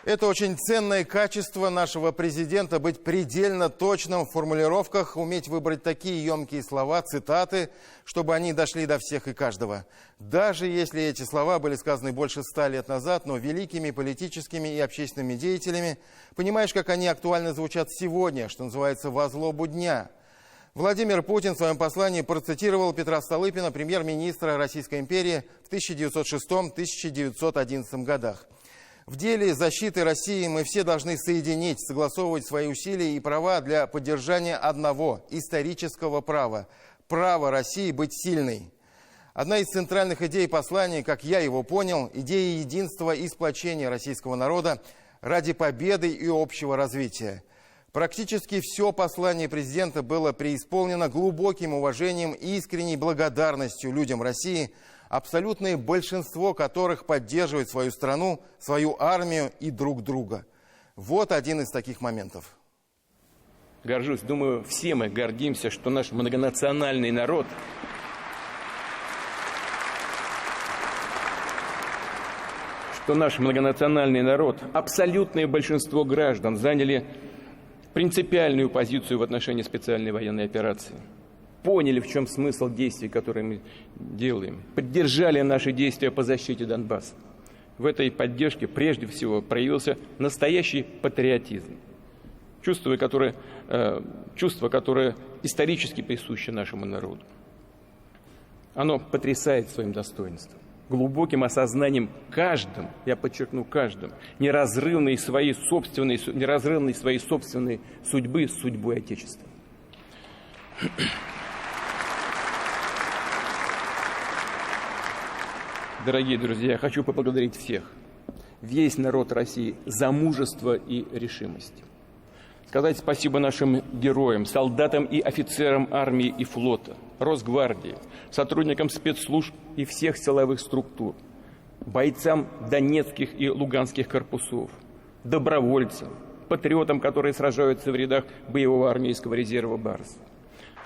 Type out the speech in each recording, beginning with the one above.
Это очень ценное качество нашего президента — быть предельно точным в формулировках, уметь выбрать такие емкие слова, цитаты, чтобы они дошли до всех и каждого. Даже если эти слова были сказаны больше 100 лет назад, но великими политическими и общественными деятелями, понимаешь, как они актуально звучат сегодня, что называется, во злобу дня. Владимир Путин в своем послании процитировал Петра Столыпина, премьер-министра Российской империи в 1906-1911 годах. В деле защиты России мы все должны соединить, согласовывать свои усилия и права для поддержания одного исторического права – права России быть сильной. Одна из центральных идей послания, как я его понял, идея единства и сплочения российского народа ради победы и общего развития. Практически все послание президента было преисполнено глубоким уважением и искренней благодарностью людям России, абсолютное большинство которых поддерживает свою страну, свою армию и друг друга. Вот один из таких моментов. Горжусь, думаю, все мы гордимся, что наш многонациональный народ абсолютное большинство граждан заняли принципиальную позицию в отношении специальной военной операции. Поняли, в чем смысл действий, которые мы делаем. Поддержали наши действия по защите Донбасса. В этой поддержке прежде всего проявился настоящий патриотизм. Чувство, которое исторически присуще нашему народу. Оно потрясает своим достоинством, глубоким осознанием каждым, я подчеркну, каждым, неразрывной своей собственной судьбы с судьбой Отечества. Дорогие друзья, я хочу поблагодарить всех, весь народ России за мужество и решимость. Сказать спасибо нашим героям, солдатам и офицерам армии и флота, Росгвардии, сотрудникам спецслужб и всех силовых структур, бойцам Донецких и Луганских корпусов, добровольцам, патриотам, которые сражаются в рядах боевого армейского резерва «Барс».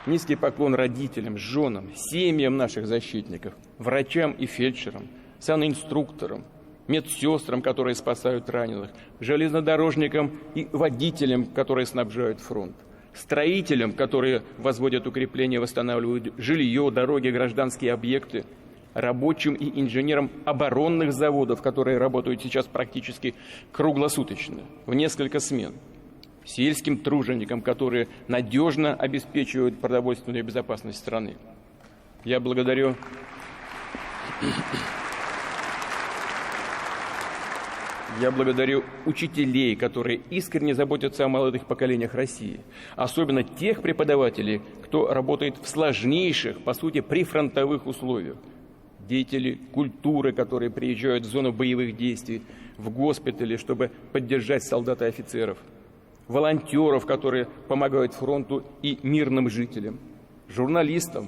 Низкий поклон родителям, женам, семьям наших защитников, врачам и фельдшерам, санинструкторам, медсестрам, которые спасают раненых, железнодорожникам и водителям, которые снабжают фронт, строителям, которые возводят укрепления, восстанавливают жилье, дороги, гражданские объекты, рабочим и инженерам оборонных заводов, которые работают сейчас практически круглосуточно, в несколько смен, сельским труженикам, которые надежно обеспечивают продовольственную безопасность страны. Я благодарю учителей, которые искренне заботятся о молодых поколениях России, особенно тех преподавателей, кто работает в сложнейших, по сути, прифронтовых условиях. Деятели культуры, которые приезжают в зону боевых действий, в госпитали, чтобы поддержать солдат и офицеров. Волонтеров, которые помогают фронту и мирным жителям, журналистов,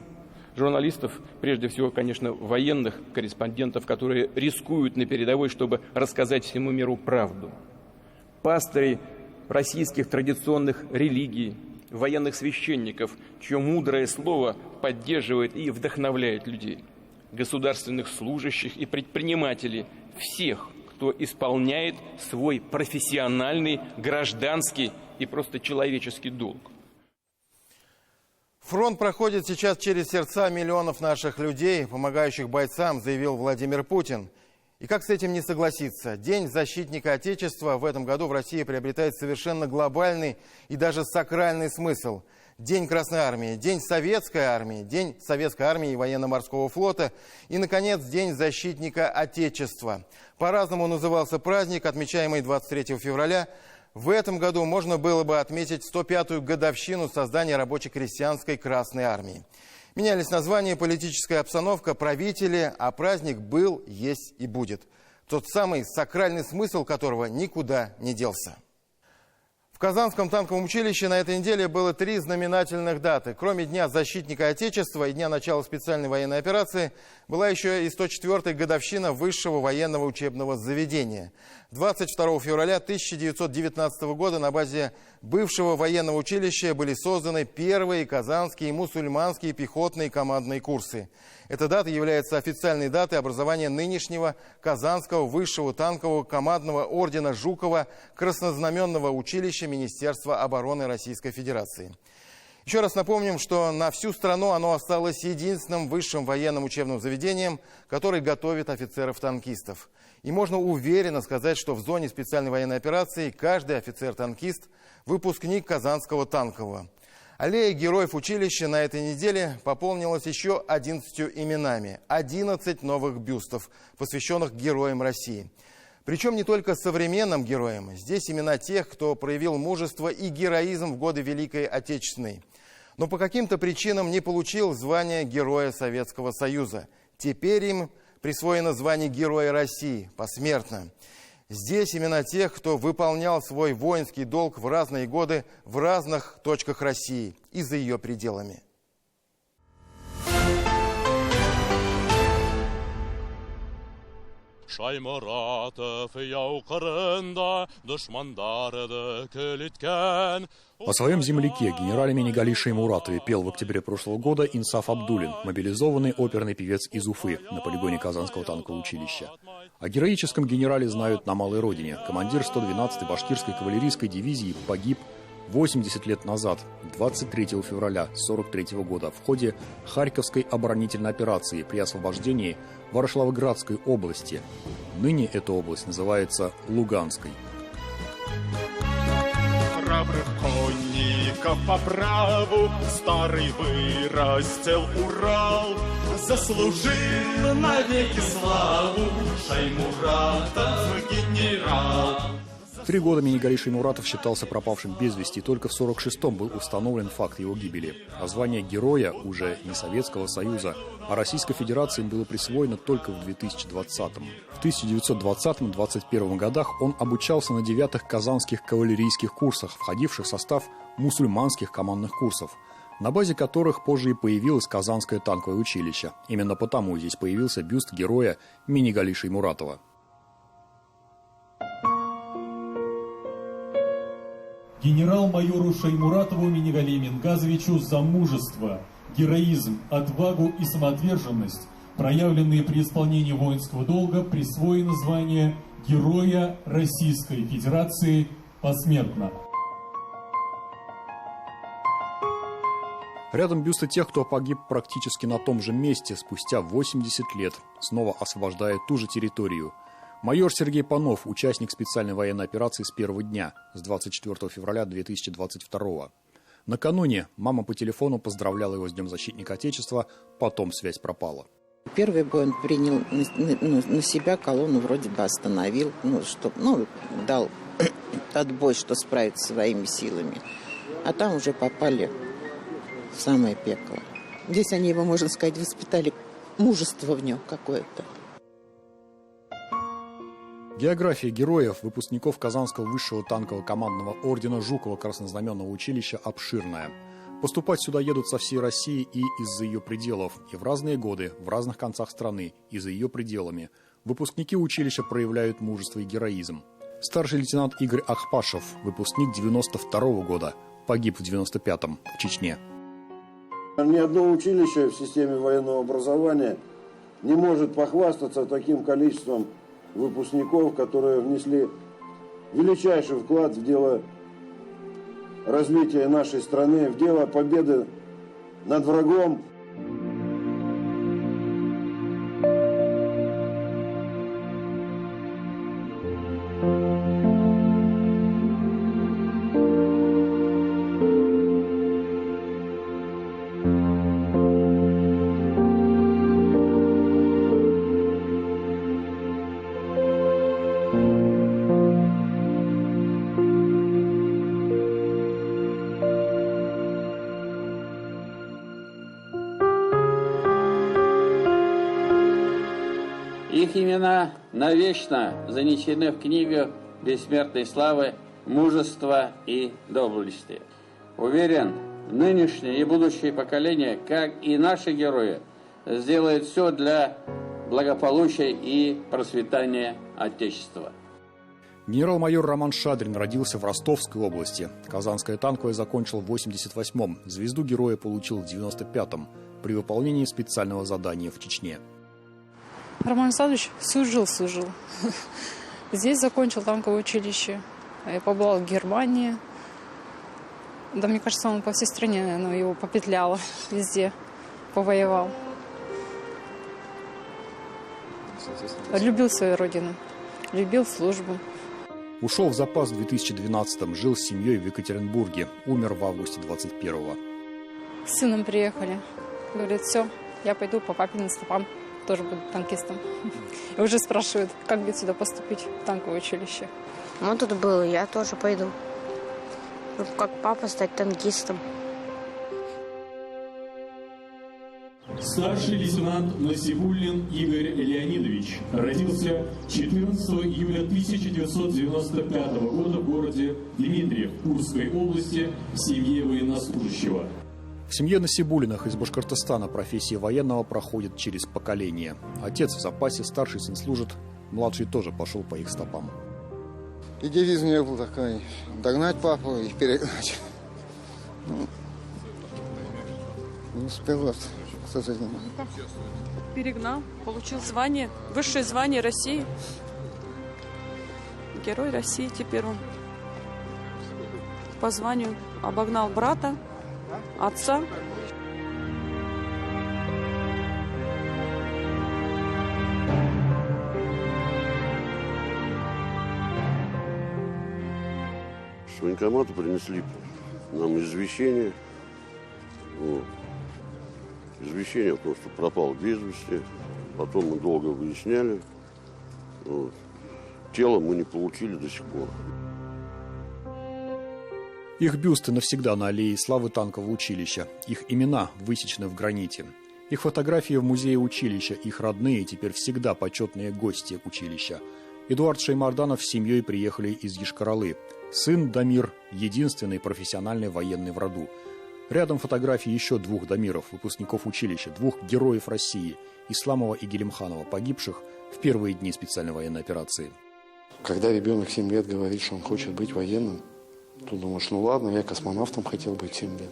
прежде всего, конечно, военных корреспондентов, которые рискуют на передовой, чтобы рассказать всему миру правду, пастырей российских традиционных религий, военных священников, чье мудрое слово поддерживает и вдохновляет людей, государственных служащих и предпринимателей, всех, кто исполняет свой профессиональный, гражданский и просто человеческий долг. Фронт проходит сейчас через сердца миллионов наших людей, помогающих бойцам, заявил Владимир Путин. И как с этим не согласиться? День защитника Отечества в этом году в России приобретает совершенно глобальный и даже сакральный смысл. День Красной Армии, День Советской Армии, День Советской Армии и Военно-Морского флота и, наконец, День защитника Отечества. По-разному назывался праздник, отмечаемый 23 февраля. В этом году можно было бы отметить 105-ю годовщину создания рабоче-крестьянской Красной Армии. Менялись названия, политическая обстановка, правители, а праздник был, есть и будет. Тот самый сакральный смысл которого никуда не делся. В Казанском танковом училище на этой неделе было 3 знаменательных даты. Кроме Дня защитника Отечества и Дня начала специальной военной операции, была еще и 104-я годовщина высшего военного учебного заведения. 22 февраля 1919 года на базе бывшего военного училища были созданы первые казанские мусульманские пехотные командные курсы. Эта дата является официальной датой образования нынешнего Казанского высшего танкового командного ордена Жукова краснознаменного училища Министерства обороны Российской Федерации. Еще раз напомним, что на всю страну оно осталось единственным высшим военным учебным заведением, который готовит офицеров-танкистов. И можно уверенно сказать, что в зоне специальной военной операции каждый офицер-танкист – выпускник Казанского танкового. Аллея героев училища на этой неделе пополнилась еще 11 именами. 11 новых бюстов, посвященных героям России. Причем не только современным героям. Здесь имена тех, кто проявил мужество и героизм в годы Великой Отечественной. Но по каким-то причинам не получил звание Героя Советского Союза. Теперь им присвоено звание Героя России посмертно. Здесь имена тех, кто выполнял свой воинский долг в разные годы в разных точках России и за ее пределами. О своем земляке, генерале Минигали Шаймуратове, пел в октябре прошлого года Инсаф Абдулин, мобилизованный оперный певец из Уфы на полигоне Казанского танкового училища. О героическом генерале знают на малой родине. Командир 112-й башкирской кавалерийской дивизии погиб 80 лет назад, 23 февраля 1943 года, в ходе Харьковской оборонительной операции при освобождении Ворошиловградской области. Ныне эта область называется Луганской. Храбрых конников по праву старый вырастил Урал, заслужил навеки славу Шаймуратов генерал. 3 года Минигали Шаймуратов считался пропавшим без вести, только в 1946-м был установлен факт его гибели. А звание героя уже не Советского Союза, а Российской Федерации было присвоено только в 2020-м. В 1920-21 годах он обучался на 9-х казанских кавалерийских курсах, входивших в состав мусульманских командных курсов, на базе которых позже и появилось Казанское танковое училище. Именно потому здесь появился бюст героя Минигали Шаймуратова. Генерал-майору Шаймуратову Минигали Мингазовичу за мужество, героизм, отвагу и самоотверженность, проявленные при исполнении воинского долга, присвоено звание Героя Российской Федерации посмертно. Рядом бюсты тех, кто погиб практически на том же месте спустя 80 лет, снова освобождая ту же территорию. Майор Сергей Панов, участник специальной военной операции с первого дня, с 24 февраля 2022. Накануне мама по телефону поздравляла его с Днем защитника Отечества, потом связь пропала. Первый бой он принял на себя, колонну вроде бы остановил, дал отбой, что справиться своими силами. А там уже попали в самое пекло. Здесь они его, можно сказать, воспитали, мужество в нем какое-то. География героев, выпускников Казанского высшего танкового командного ордена Жукова краснознаменного училища обширная. Поступать сюда едут со всей России и из-за ее пределов, и в разные годы, в разных концах страны, и за ее пределами. Выпускники училища проявляют мужество и героизм. Старший лейтенант Игорь Ахпашев, выпускник 92-го года, погиб в 95-м в Чечне. Ни одно училище в системе военного образования не может похвастаться таким количеством выпускников, которые внесли величайший вклад в дело развития нашей страны, в дело победы над врагом. Их имена навечно занесены в книгу бессмертной славы мужества и доблести. Уверен, нынешнее и будущее поколения, как и наши герои, сделают все для благополучия и процветания Отечества. Генерал-майор Роман Шадрин родился в Ростовской области. Казанское танковое закончил в 88-м. Звезду героя получил в 95-м при выполнении специального задания в Чечне. Роман Александрович служил. Здесь закончил танковое училище. Я побывал в Германии. Да, мне кажется, он по всей стране, наверное, его попетляло. Везде повоевал. Любил свою родину. Любил службу. Ушел в запас в 2012-м, жил с семьей в Екатеринбурге, умер в августе 21-го. С сыном приехали. Говорит, все, я пойду по папиным стопам, тоже буду танкистом. И уже спрашивают, как будет сюда поступить, в танковое училище. Он тут был, я тоже пойду. Как папа стать танкистом. Старший лейтенант Насибуллин Игорь Леонидович родился 14 июля 1995 года в городе Дмитриев Курской области в семье военнослужащего. В семье Насибуллиных из Башкортостана профессия военного проходит через поколение. Отец в запасе, старший сын служит, младший тоже пошел по их стопам. И девиз у меня был такой: догнать папу и перегнать. Не успел, к сожалению. Перегнал, получил звание, высшее звание России. Герой России теперь он. По званию обогнал брата, отца. С военкомата принесли нам извещение. Вот. Извещение о том, что пропал без вести. Потом мы долго выясняли. Вот. Тело мы не получили до сих пор. Их бюсты навсегда на аллее славы танкового училища. Их имена высечены в граните. Их фотографии в музее училища, их родные теперь всегда почетные гости училища. Эдуард Шаймарданов с семьей приехали из Йошкар-Олы. Сын Дамир – единственный профессиональный военный в роду. Рядом фотографии еще двух Дамиров, выпускников училища, двух героев России – Исламова и Гелимханова, погибших в первые дни специальной военной операции. Когда ребенок 7 лет говорит, что он хочет быть военным, то думаешь, ну ладно, я космонавтом хотел быть 7 лет.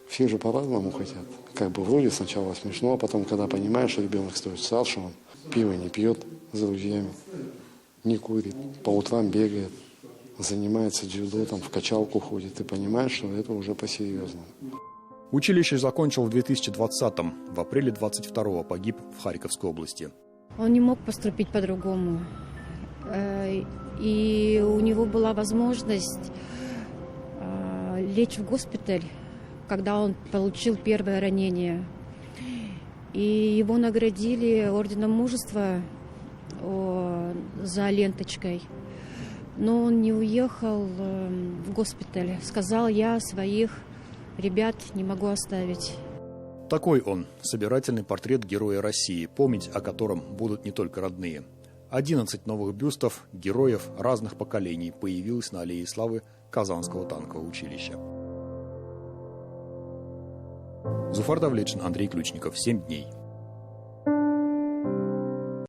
Все же по-разному хотят. Как бы вроде сначала смешно, а потом, когда понимаешь, что ребенок стоит старше, он пиво не пьет с друзьями, не курит, по утрам бегает, занимается дзюдо, там в качалку ходит, ты понимаешь, что это уже по-серьезному. Училище закончил в 2020-м. В апреле 22-го погиб в Харьковской области. Он не мог поступить по-другому. И у него была возможность лечь в госпиталь, когда он получил первое ранение. И его наградили орденом мужества за ленточкой. Но он не уехал в госпиталь. Сказал, я своих ребят не могу оставить. Такой он, собирательный портрет героя России, помнить о котором будут не только родные. 11 новых бюстов героев разных поколений появилось на аллее славы Казанского танкового училища. Зуфар Давлетшин, Андрей Ключников. 7 дней.